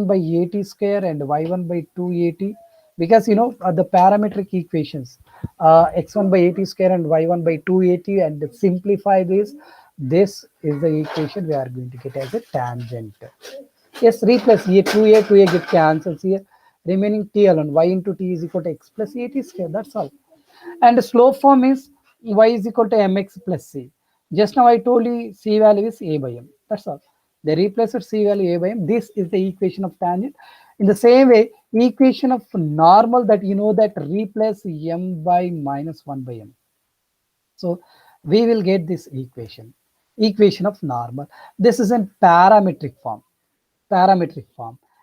by at square and y1 by 2at, because you know the parametric equations, x1 by at square and y1 by 2at, and simplify this is the equation we are going to get as a tangent. Yes, replace here 2a get cancels here, remaining t alone. Y into t is equal to x plus a t square. That's all. And the slope form is y is equal to mx plus c. Just now I told you c value is a by m. That's all. They replace c value a by m. This is the equation of tangent. In the same way, equation of normal, that you know that replace m by minus 1 by m. So we will get this equation of normal. This is in parametric form,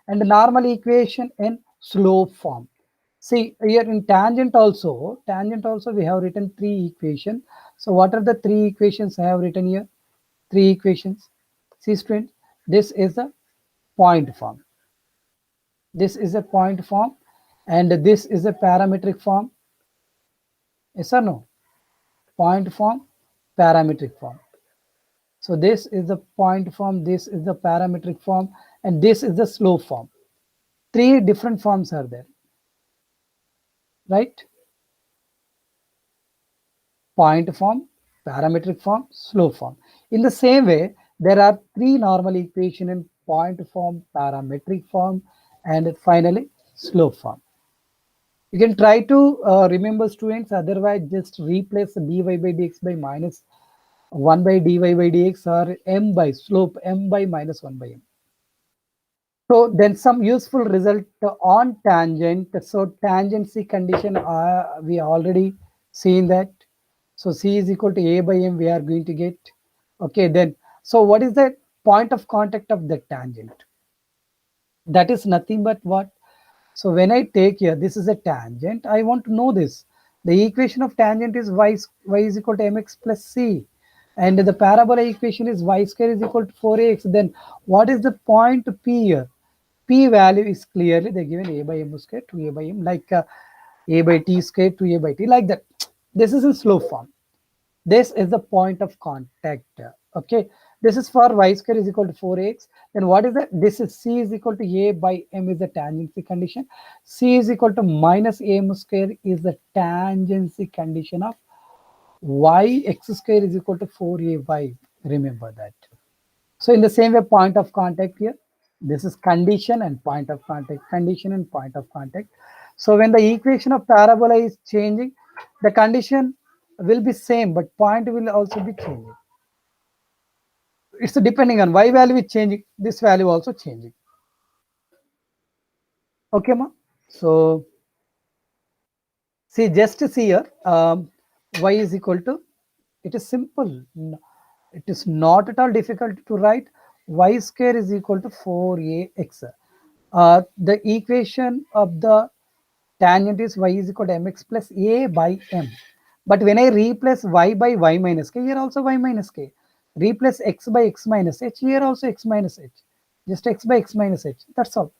and the normal equation in slope form. See here in tangent also we have written three equations. So what are the three equations I have written here? Three equations. See students, this is a point form. This is a point form, and this is a parametric form. Yes or no? Point form, parametric form. So this is the point form, this is the parametric form, and this is the slope form. Three different forms are there, right? Point form, parametric form, slope form. In the same way, there are three normal equations in point form, parametric form, and finally slope form. You can try to remember students, otherwise just replace dy by dx by minus 1 by dy by dx, or m by slope m by minus 1 by m. So then some useful result on tangent. So tangency condition, we already seen that. So c is equal to a by m we are going to get. Okay, then so what is the point of contact of the tangent? That is nothing but what? So when I take here, this is a tangent, I want to know this. The equation of tangent is y is equal to mx plus c. And the parabola equation is y square is equal to 4ax. Then what is the point P here? P value is clearly they given a by m square to a by m, like a by t square to a by t, like that. This is in slope form. This is the point of contact. Okay, this is for y square is equal to 4x. Then what is that? This is c is equal to a by m is the tangency condition. C is equal to minus am square is the tangency condition of y x square is equal to 4ay. Remember that. So in the same way, point of contact here. This is condition and point of contact, condition and point of contact. So when the equation of parabola is changing, the condition will be same, but point will also be changing. It's depending on y value is changing, this value also changing. Okay, ma? So see, just see here, y is equal to, it is simple. It is not at all difficult to write. Y square is equal to 4ax. The equation of the tangent is y is equal to mx plus a by m. But when I replace y by y minus k, here also y minus k. Replace x by x minus h, here also x minus h. Just x by x minus h. That's all.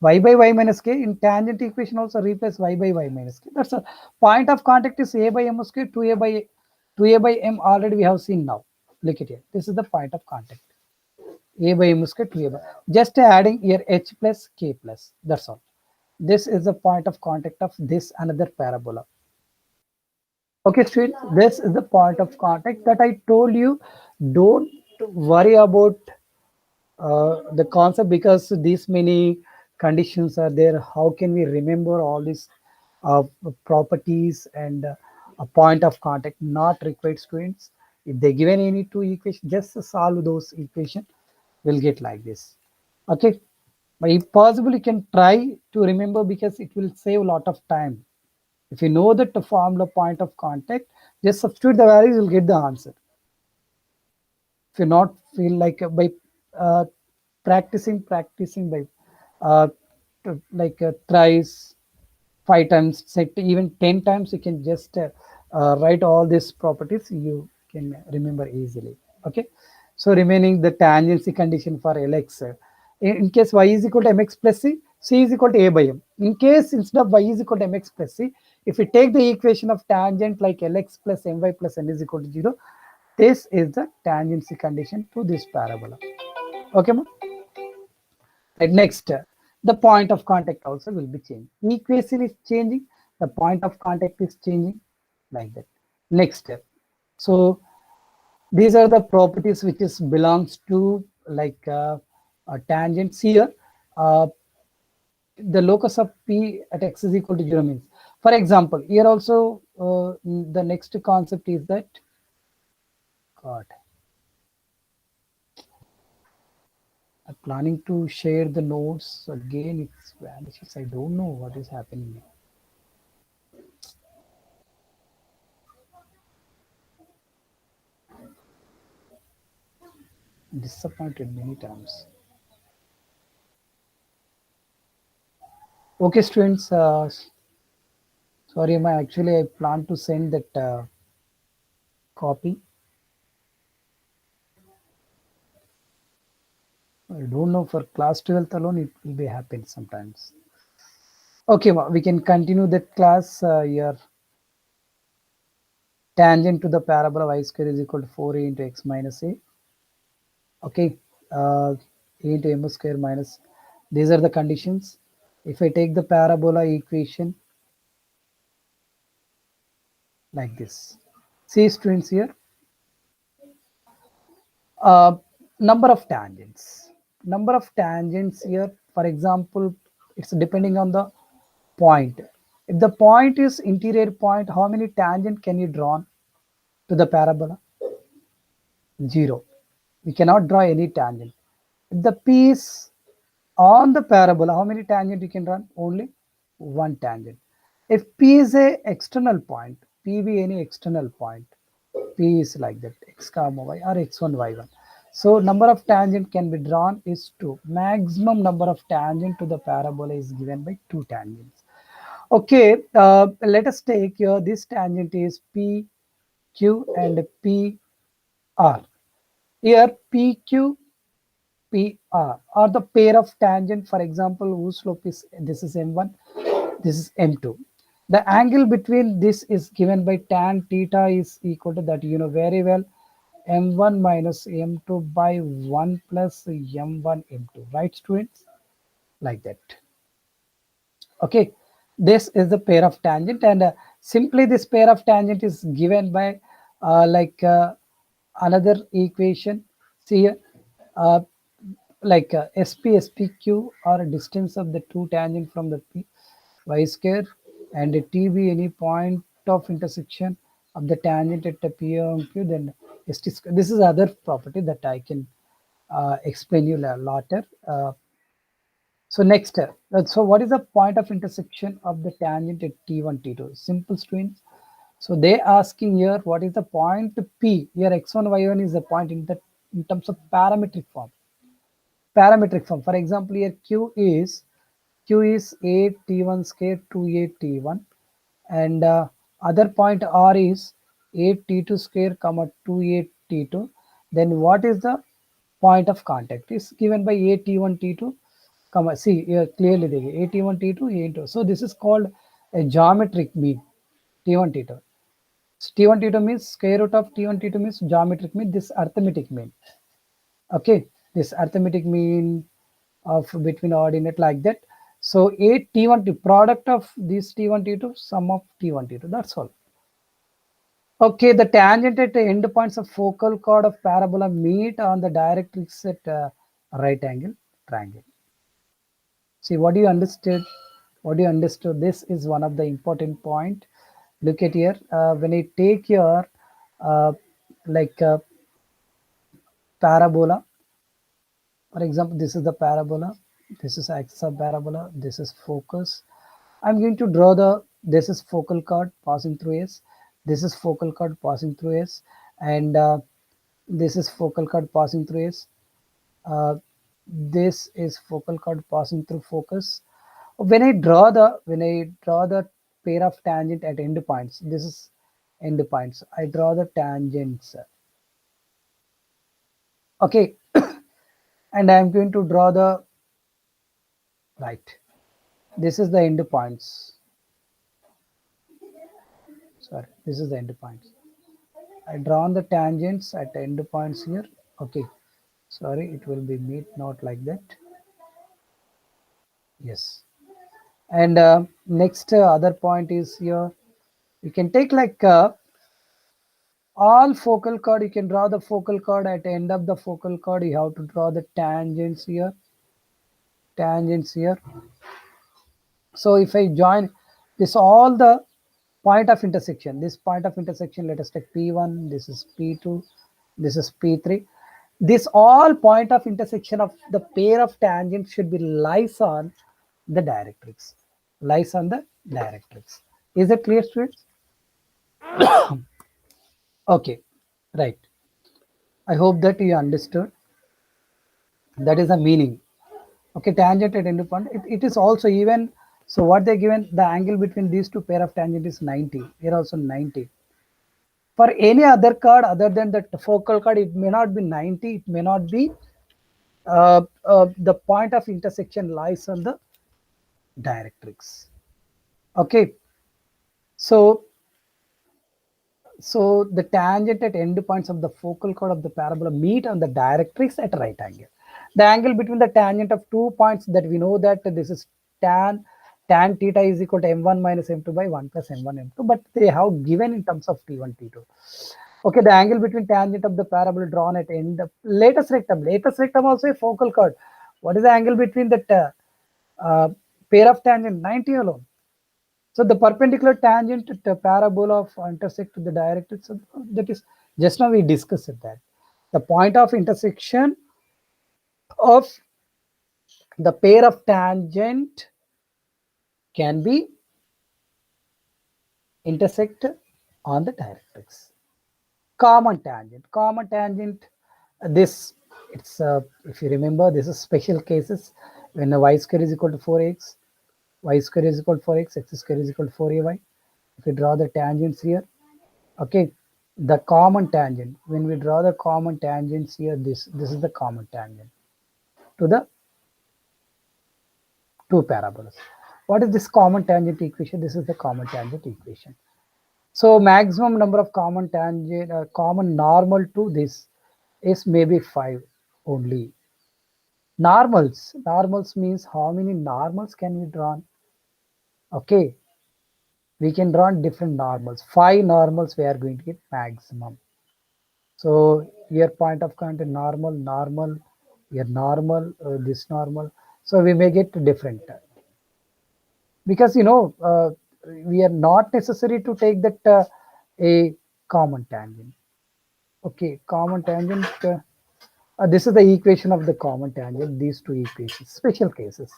Y by y minus k, in tangent equation also replace y by y minus k. That's a point of contact is a by m square, 2a by m already we have seen now. Look at here. This is the point of contact. A by m square, 2a by. Just adding here h plus k plus. That's all. This is the point of contact of this another parabola. Okay, students, this is the point of contact that I told you. Don't worry about the concept, because these many conditions are there. How can we remember all these uh, properties and a point of contact? Not required, students. If they given any two equations, just solve those equations, will get like this. Okay, but if possible, you can try to remember, because it will save a lot of time. If you know that the formula point of contact, just substitute the values, you'll get the answer. If you not feel like by uh, practicing by uh, thrice, 5 times, say even 10 times, you can just write all these properties, you can remember easily. Okay, so remaining the tangency condition for Lx, in case y is equal to mx plus c is equal to a by m. In case instead of y is equal to mx plus c, if we take the equation of tangent like Lx plus my plus n is equal to 0, this is the tangency condition to this parabola. Okay, ma? Right, next, the point of contact also will be changed. Equation is changing, the point of contact is changing, like that. Next step. So these are the properties which is belongs to like tangents here. Uh, the locus of p at x is equal to 0 means, for example, here also the next concept is that, God, I'm planning to share the notes again. It vanishes. I don't know what is happening. Disappointed many times. Okay, students. Sorry, actually I plan to send that copy. I don't know, for class 12th alone it will be happen sometimes. Okay, we can continue that class. Your tangent to the parabola y square is equal to 4a into x minus a. Okay, a into m square minus. These are the conditions. If I take the parabola equation like this, see students here, uh, number of tangents here, for example, it's depending on the point. If the point is interior point, how many tangent can you draw to the parabola? 0. We cannot draw any tangent. If the p is on the parabola, how many tangent you can run? Only one tangent. If p is a external point, p be any external point, p is like that, x comma y or x1 y1. So number of tangent can be drawn is 2. Maximum number of tangent to the parabola is given by 2 tangents. Okay, let us take here, this tangent is p q and p r. Here pq PR or the pair of tangent, for example, whose slope is, this is m1, this is m2. The angle between this is given by tan theta is equal to that, you know very well, m1 minus m2 by 1 plus m1 m2, right students? Like that. Okay, this is the pair of tangent, and simply this pair of tangent is given by another equation. See here, uh, like SPQ are a distance of the two tangent from the P y square, and a T be any point of intersection of the tangent at the P on Q, then ST square. This is other property that I can explain you later. So next, so what is the point of intersection of the tangent at T1, T2? Simple students. So they asking here, what is the point P? Here x1, y1 is the point in terms of parametric form. Parametric form. For example, here Q is 8 T1 square 2 T1, and other point R is 8 T2 square comma 2 T2. Then what is the point of contact? Is given by A T1 T2 comma, see here clearly there A T1 T2 A into. So this is called a geometric mean T1 T2. So T1 T2 means square root of T1 T2 means geometric mean, this arithmetic mean. Okay, this arithmetic mean of between ordinate like that. So A T1 T product of this T1 T2 sum of T1 T2, that's all. Okay, the tangent at the end points of focal chord of parabola meet on the directrix at right angle triangle. See, what do you understood? What do you understood? This is one of the important point. Look at here. When I take your like parabola, for example, this is the parabola. This is axis of parabola. This is focus. I'm going to draw this is focal chord passing through S. This is focal chord passing through S, and this is focal chord passing through S. This is focal chord passing through focus. When I draw the pair of tangent at end points, this is end points. I draw the tangents. Okay, and I am going to draw the right. This is the end points. Sorry, this is the end points. I drawn the tangents at end points here. Okay, sorry, it will be meet not like that. Yes, and next other point is here. You can take like all focal chord. You can draw the focal chord at the end of the focal chord. You have to draw the tangents here. Tangents here. So if I join this, all the point of intersection, this point of intersection, let us take P1, this is P2, this is P3. This all point of intersection of the pair of tangents should be lies on the directrix. Lies on the directrix. Is it clear, students? Okay, right. I hope that you understood. That is the meaning. Okay, tangent at end point. It is also even. So what they given, the angle between these two pair of tangent is 90. Here also 90. For any other chord other than the focal chord, it may not be 90. It may not be. The point of intersection lies on the directrix. Okay. So the tangent at end points of the focal chord of the parabola meet on the directrix at right angle. The angle between the tangent of 2 points, that we know that this is tan theta is equal to m1 minus m2 by 1 plus m1 m2, but they have given in terms of t1 t2. Okay, the angle between tangent of the parabola drawn at end of latest rectum. Latest rectum also a focal chord. What is the angle between that pair of tangent? 90 alone. So the perpendicular tangent to the parabola of intersect to the directrix. So that is just now we discussed that. The point of intersection of the pair of tangent can be intersect on the directrix. Common tangent. Common tangent. This it's if you remember, this is special cases when y square is equal to 4x, y square is equal to 4x, x square is equal to 4ay. If you draw the tangents here, okay, the common tangent, when we draw the common tangents here, this is the common tangent to the two parabolas. What is this common tangent equation? This is the common tangent equation. So maximum number of common tangent, common normal to this is maybe 5 only. Normals means how many normals can we draw? Okay, we can draw different normals. 5 normals we are going to get maximum. So here point of contact normal, Here normal, this normal. So we make it different because we are not necessary to take that a common tangent. Okay, common tangent. This is the equation of the common tangent. These two equations, special cases.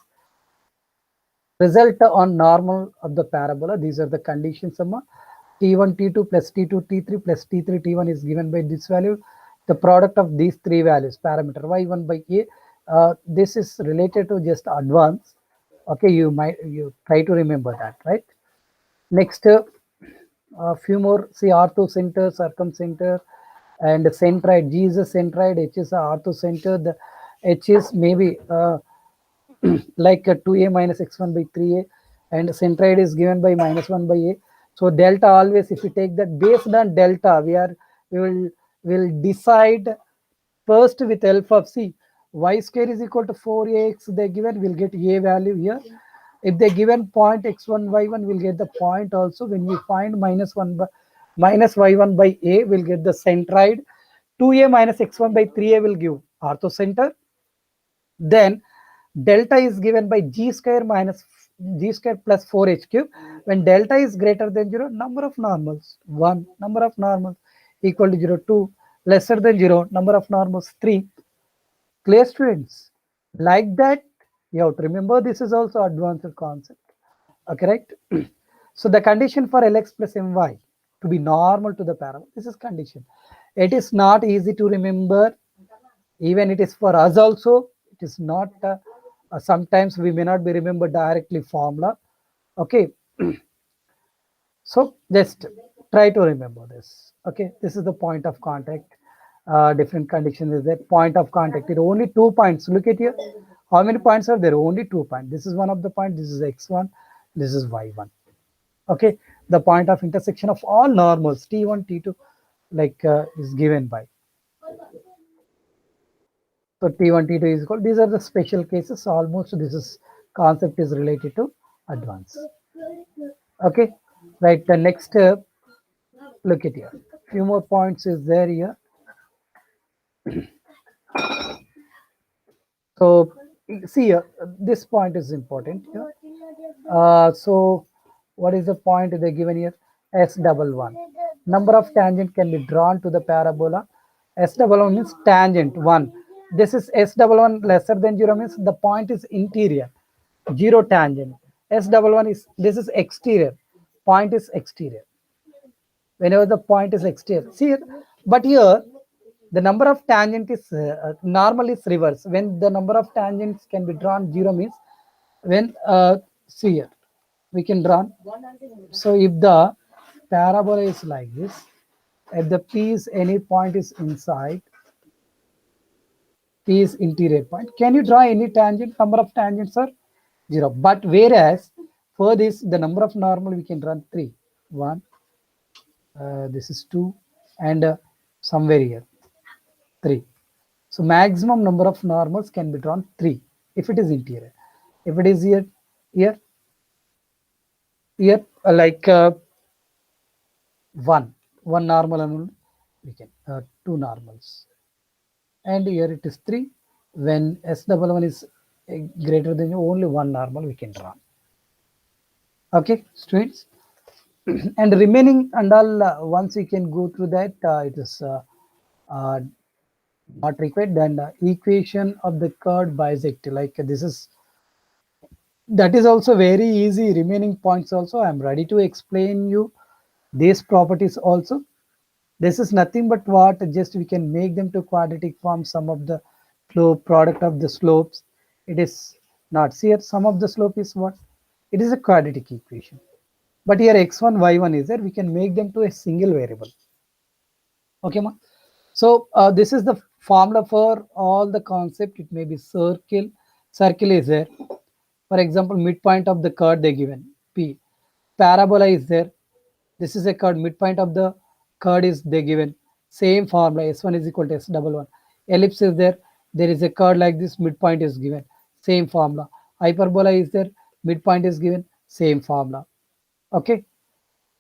Result on normal of the parabola. These are the conditions. T1 T2 plus T2 T3 plus T3 T1 is given by this value. The product of these three values, parameter y1 by a. This is related to just advance. Okay, you try to remember that, right? Next, a few more. See, orthocenter, circumcenter, and centroid. G is a centroid. H is a orthocenter. The H is maybe like 2a minus x1 by 3a, and centroid is given by minus 1 by a. So delta always, if you take that based on delta, we will decide first with help of c. Y square is equal to 4ax. They given, we'll get a value here. If they given point x1 y1, we'll get the point also. When we find minus y1 by a, we'll get the centroid. 2a minus x1 by 3a will give orthocenter. Then delta is given by g square minus g square plus 4h cube. When delta is greater than 0, number of normals 1, number of normals equal to 0, 2, lesser than 0, number of normals 3. Clear, students? Like that, you have to remember this is also advanced concept. Okay, right? So the condition for Lx plus My to be normal to the parabola, this is condition. It is not easy to remember. Even it is for us also, it is not, sometimes we may not be remember directly formula. Okay, so just try to remember this. Okay, this is the point of contact. Different conditions is that point of contact. It only 2 points. Look at here. How many points are there? Only 2 points. This is one of the point. This is x1. This is y1. Okay, the point of intersection of all normals t1, t2, like is given by. So T1, T2 is equal. These are the special cases. Almost this is concept is related to advance. Okay, right. The next, look at here. Few more points is there here. So see here, this point is important here. So what is the point they given here? S11. Number of tangent can be drawn to the parabola. S11 means tangent 1. This is S11 lesser than 0 means the point is interior. 0 tangent. S11 is, this is exterior. Point is exterior. Whenever the point is exterior. See here, but here the number of tangent is normal is reverse. When the number of tangents can be drawn 0 means when see here we can draw. So if the parabola is like this, if the p is any point is inside, p is interior point, can you draw any tangent? Number of tangents are 0. But whereas for this the number of normal we can draw 3. 1, this is 2, and somewhere here 3. So maximum number of normals can be drawn 3 if it is interior. If it is here, like 1 normal and we can 2 normals, and here it is 3. When S11 is greater than only 1 normal we can draw. Okay, students. And remaining and all, once we can go through that, it is not required. Then equation of the curved bisector, like this is, that is also very easy. Remaining points also I am ready to explain you these properties also. This is nothing but what, just we can make them to quadratic form. Some of the flow product of the slopes, it is not. See here, sum of the slope is what? It is a quadratic equation. But here x1 y1 is there, we can make them to a single variable. Okay, ma? So this is the formula for all the concept. It may be circle is there. For example, midpoint of the curve they given p. Parabola is there. This is a curve. Midpoint of the curve is they given. Same formula. S1 is equal to S11. Ellipse is there. There is a curve like this. Midpoint is given. Same formula. Hyperbola is there. Midpoint is given. Same formula. Okay.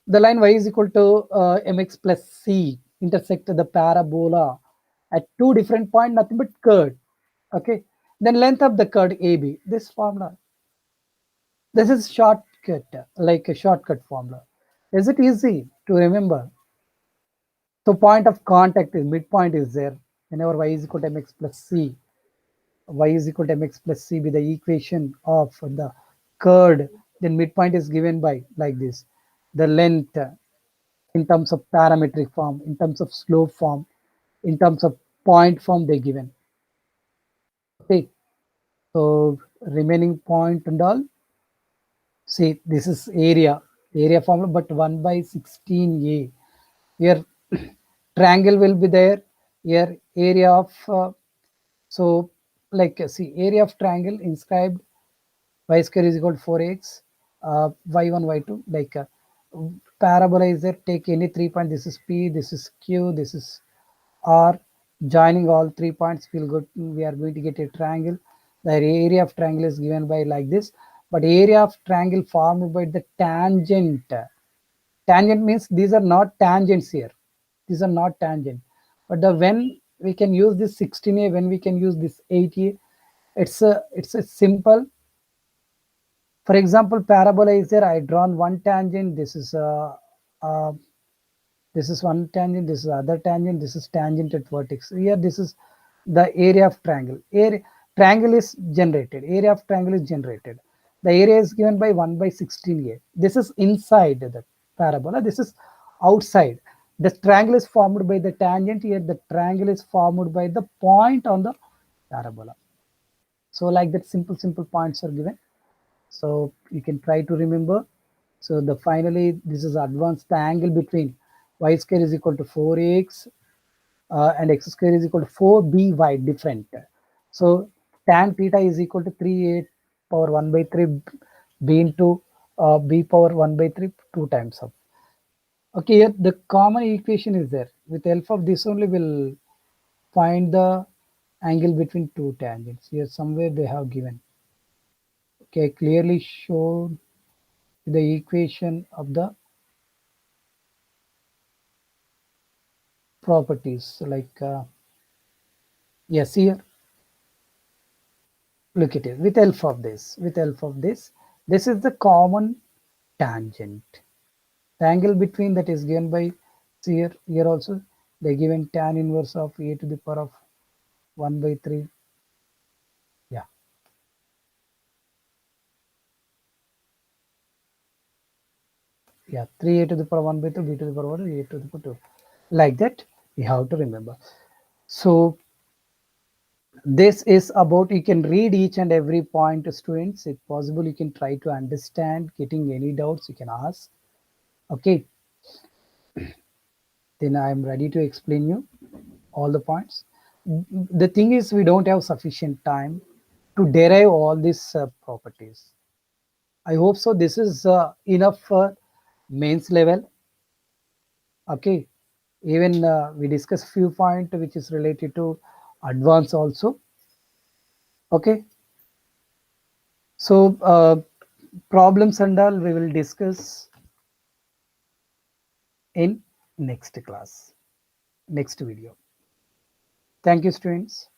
The line y is equal to mx plus c intersect the parabola at 2 different points. Nothing but curve. Okay, then length of the curve AB. This formula, this is shortcut, like a shortcut formula. Is it easy to remember? So point of contact is midpoint is there. Whenever y is equal to mx plus c, y is equal to mx plus c be the equation of the curve, then midpoint is given by like this. The length in terms of parametric form, in terms of slope form, in terms of point form they given. Okay, so remaining point and all. See, this is area formula, but 1 by 16a. Here triangle will be there. Here area of so like see area of triangle inscribed y square is equal to 4x, y1 y2 like parabola is there. Take any 3 point. This is p, this is q, this is r. Joining all 3 points, we are going to get a triangle. The area of triangle is given by like this, but area of triangle formed by the tangent. Tangent means these are not tangents here. These are not tangent. But the when we can use this 16a, when we can use this 8a, it's a simple. For example, parabola is there. I drawn one tangent. Uh, this is one tangent. This is other tangent. This is tangent at vertex. Here, this is the area of triangle. Triangle is generated. Area of triangle is generated. The area is given by 1 by 16a. This is inside the parabola. This is outside. The triangle is formed by the tangent. Here, the triangle is formed by the point on the parabola. So, like that, simple points are given. So you can try to remember. So the finally this is advanced. The angle between y square is equal to 4x and x square is equal to 4by different. So tan theta is equal to 3a power 1 by 3 b into b power 1 by 3 two times of. Okay, here the common equation is there. With help of this only we'll find the angle between two tangents. Here somewhere they have given. Okay, clearly showed the equation of the properties like yes, here look at it. With help of this is the common tangent. The angle between that is given by here also they given tan inverse of a to the power of 1 by 3. Yeah, yeah, 3a to the power 1 by 2 b to the power 1 a to the power 2, like that you have to remember. So this is about, you can read each and every point, students. If possible, you can try to understand. Getting any doubts, you can ask. Okay, then I am ready to explain you all the points. The thing is, we don't have sufficient time to derive all these properties. I hope so. This is enough for mains level. Okay, even we discuss few points which is related to advance also. Okay, so problems and all we will discuss in next class, next video. Thank you, students.